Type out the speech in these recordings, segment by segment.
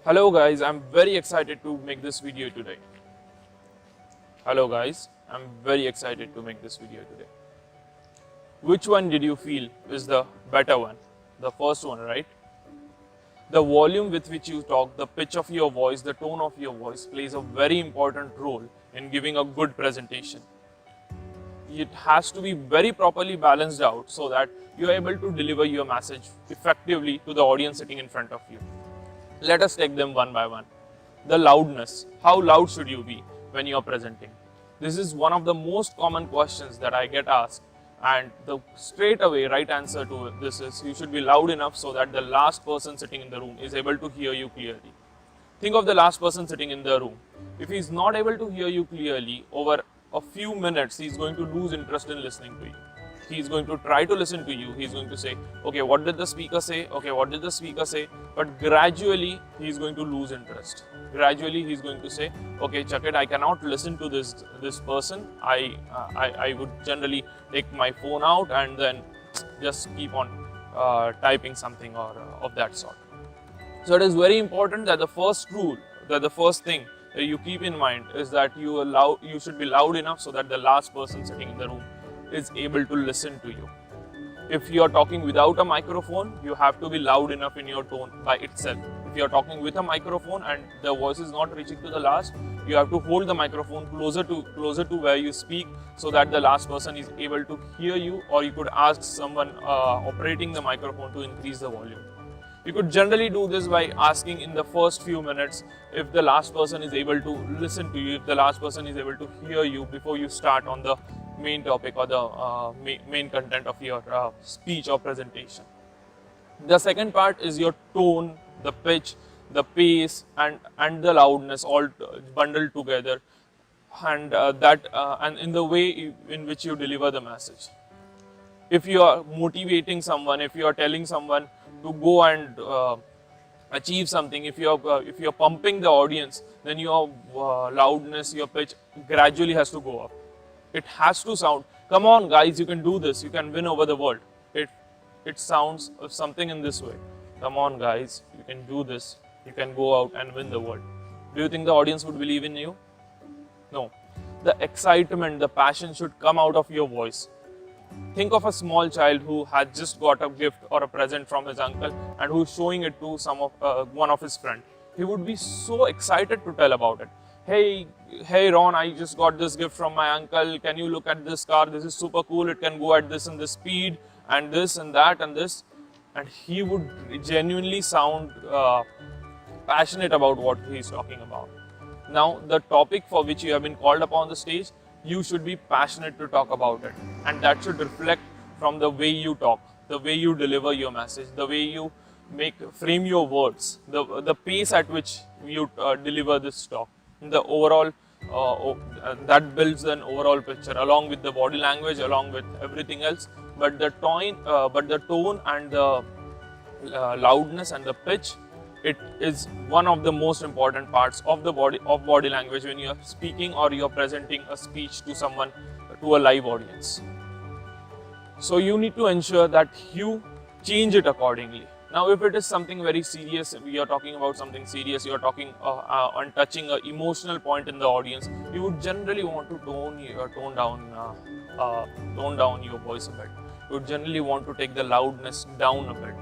Hello guys, I'm very excited to make this video today. Hello guys, I'm very excited to make this video today. Which one did you feel is the better one? The first one, right? The volume with which you talk, the pitch of your voice, the tone of your voice plays a very important role in giving a good presentation. It has to be very properly balanced out so that you are able to deliver your message effectively to the audience sitting in front of you. Let us take them one by one. The loudness. How loud should you be when you are presenting? This is one of the most common questions that I get asked, and the straight away right answer to this is you should be loud enough so that the last person sitting in the room is able to hear you clearly. Think of the last person sitting in the room. If he is not able to hear you clearly, over a few minutes he is going to lose interest in listening to you. He is going to try to listen to you. He is going to say, okay, what did the speaker say? Okay, what did the speaker say? But gradually he is going to lose interest. Gradually he is going to say, okay, Chakit, I cannot listen to this person. I would generally take my phone out and then just keep on typing something or of that sort. So it is very important that the first rule, that the first thing that you keep in mind is that you should be loud enough so that the last person sitting in the room is able to listen to you. If you are talking without a microphone, you have to be loud enough in your tone by itself. If you are talking with a microphone and the voice is not reaching to the last, you have to hold the microphone closer to where you speak so that the last person is able to hear you, or you could ask someone operating the microphone to increase the volume. You could generally do this by asking in the first few minutes if the last person is able to listen to you, if the last person is able to hear you before you start on the main topic or the main content of your speech or presentation. The second part is your tone, the pitch, the pace and the loudness all bundled together, and and in the way in which you deliver the message. If you are motivating someone, if you are telling someone to go and achieve something, if you are pumping the audience, then your loudness, your pitch gradually has to go up. It has to sound, come on guys, you can do this, you can win over the world. It sounds something in this way. Come on guys, you can do this, you can go out and win the world. Do you think the audience would believe in you? No. The excitement, the passion should come out of your voice. Think of a small child who had just got a gift or a present from his uncle and who's showing it to one of his friends. He would be so excited to tell about it. Hey Ron, I just got this gift from my uncle. Can you look at this car? This is super cool. It can go at this and this speed and this and that and this. And he would genuinely sound passionate about what he's talking about. Now, the topic for which you have been called upon the stage, you should be passionate to talk about it, and that should reflect from the way you talk, the way you deliver your message, the way you frame your words, the pace at which you deliver this talk. The overall that builds an overall picture along with the body language, along with everything else. But the tone and the loudness and the pitch, it is one of the most important parts of the body language when you are speaking or you are presenting a speech to someone, to a live audience. So you need to ensure that you change it accordingly. Now, if it is something very serious, we are talking about something serious, you are talking on touching an emotional point in the audience, you would generally want to tone down your voice a bit. You would generally want to take the loudness down a bit,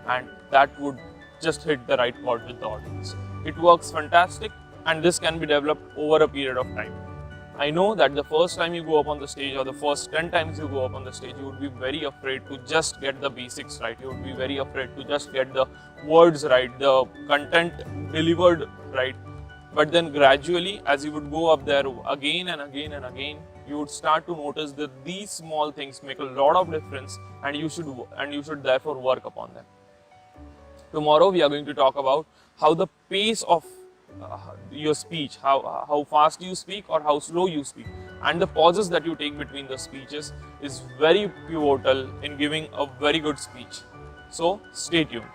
and that would just hit the right chord with the audience. It works fantastic, and this can be developed over a period of time. I know that the first time you go up on the stage or the first 10 times you go up on the stage, you would be very afraid to just get the basics right. You would be very afraid to just get the words right, the content delivered right. But then gradually, as you would go up there again and again and again, you would start to notice that these small things make a lot of difference, and you should therefore work upon them. Tomorrow we are going to talk about how the pace of your speech, how fast you speak or how slow you speak, and the pauses that you take between the speeches is very pivotal in giving a very good speech. So stay tuned.